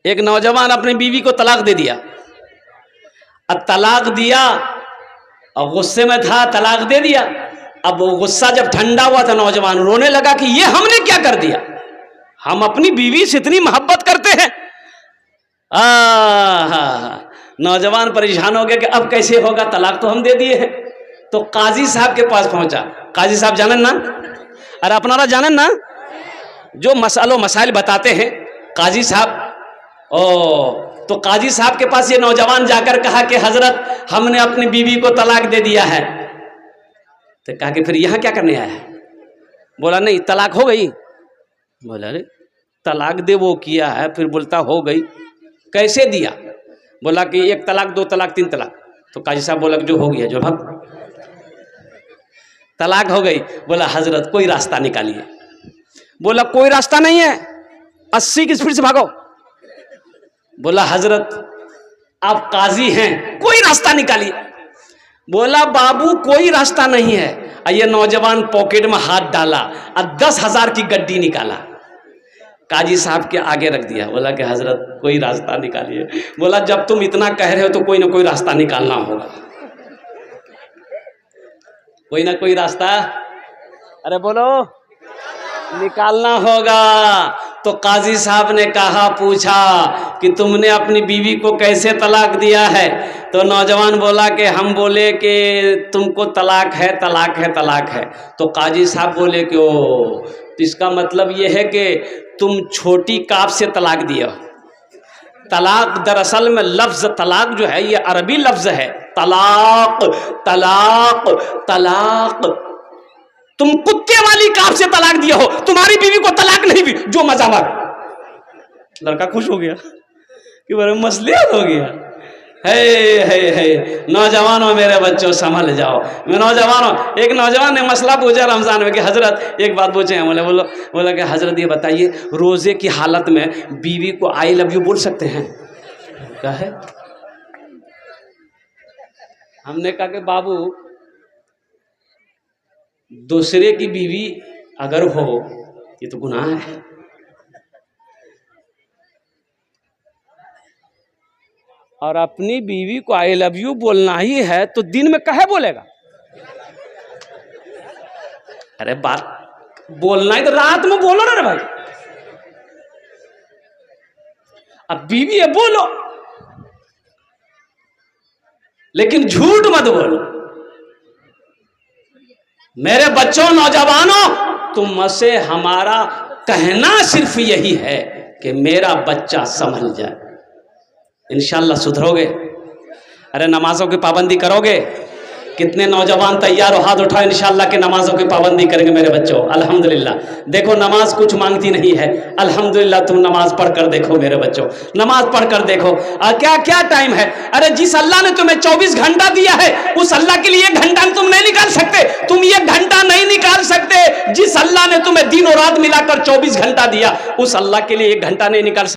एक नौजवान अपनी बीवी को तलाक दे दिया। अब तलाक दिया और गुस्से में था, तलाक दे दिया। अब वो गुस्सा जब ठंडा हुआ था, नौजवान रोने लगा कि ये हमने क्या कर दिया, हम अपनी बीवी से इतनी मोहब्बत करते हैं। नौजवान परेशान हो गया कि अब कैसे होगा, तलाक तो हम दे दिए हैं। तो काजी साहब के पास पहुंचा। काजी साहब जानन ना, अरे अपनारा जानन ना, जो मसाइल बताते हैं काजी साहब। तो काजी साहब के पास ये नौजवान जाकर कहा कि हजरत हमने अपनी बीवी को तलाक दे दिया है। तो कहा कि फिर यहाँ क्या करने आया है? बोला नहीं, तलाक हो गई। बोला अरे तलाक दे वो किया है, फिर बोलता हो गई, कैसे दिया? बोला कि 1 तलाक 2 तलाक 3 तलाक। तो काजी साहब बोला जो हो गया जो भाग, तलाक हो गई। बोला हजरत कोई रास्ता निकालिए। बोला कोई रास्ता नहीं है, 80 की स्पीड से भागो। बोला हजरत आप काजी हैं, कोई रास्ता निकालिए। बोला बाबू कोई रास्ता नहीं है। ये नौजवान पॉकेट में हाथ डाला और 10,000 की गड्डी निकाला, काजी साहब के आगे रख दिया। बोला कि हजरत कोई रास्ता निकालिए। बोला जब तुम इतना कह रहे हो तो कोई ना कोई रास्ता निकालना होगा, कोई ना कोई रास्ता, अरे बोलो, निकालना होगा। तो काजी साहब ने कहा, पूछा कि तुमने अपनी बीवी को कैसे तलाक दिया है? तो नौजवान बोला कि हम बोले कि तुमको तलाक है, तलाक है, तलाक है। तो काजी साहब बोले कि ओ, तो इसका मतलब ये है कि तुम छोटी काफ से तलाक दिया। तलाक दरअसल में लफ्ज तलाक जो है ये अरबी लफ्ज है, तलाक तलाक तलाक। तुम कुत्ते वाली काफ से तलाक दिया हो, तुम्हारी बीवी को तलाक नहीं भी, जो मजा मार। लड़का खुश हो गया कि बड़े मसले हो गया। है नौजवानों मेरे बच्चों संभल जाओ। मैं नौजवानों, एक नौजवान ने मसला पूछा रमजान में कि हजरत एक बात पूछे हैं। बोला कि हजरत ये बताइए रोजे की हालत में बीवी को आई लव यू बोल सकते हैं? क्या है? हमने कहा कि बाबू दूसरे की बीवी अगर हो ये तो गुनाह है। और अपनी बीवी को आई लव यू बोलना ही है तो दिन में कहे बोलेगा? अरे बात बोलना है तो रात में बोलो ना रे भाई। अब बीवी है बोलो, लेकिन झूठ मत बोलो। मेरे बच्चों, नौजवानों, तुमसे हमारा कहना सिर्फ यही है कि मेरा बच्चा संभल जाए। इंशाल्लाह सुधरोगे। अरे नमाजों की पाबंदी करोगे? कितने नौजवान तैयार हो, हाथ उठाओ। इंशाल्लाह के नमाजों की पाबंदी करेंगे मेरे बच्चों। अल्हम्दुलिल्लाह। देखो नमाज कुछ मांगती नहीं है। अल्हम्दुलिल्लाह तुम नमाज पढ़ कर देखो मेरे बच्चों, नमाज पढ़ कर देखो। क्या क्या टाइम है? अरे जिस अल्लाह ने तुम्हें 24 घंटा दिया है उस अल्लाह के लिए 1 घंटा तुम नहीं निकाल सकते। तुम 1 घंटा नहीं निकाल सकते। जिस अल्लाह ने तुम्हें दिन और रात मिलाकर 24 घंटा दिया उस अल्लाह के लिए 1 घंटा नहीं निकाल सकते।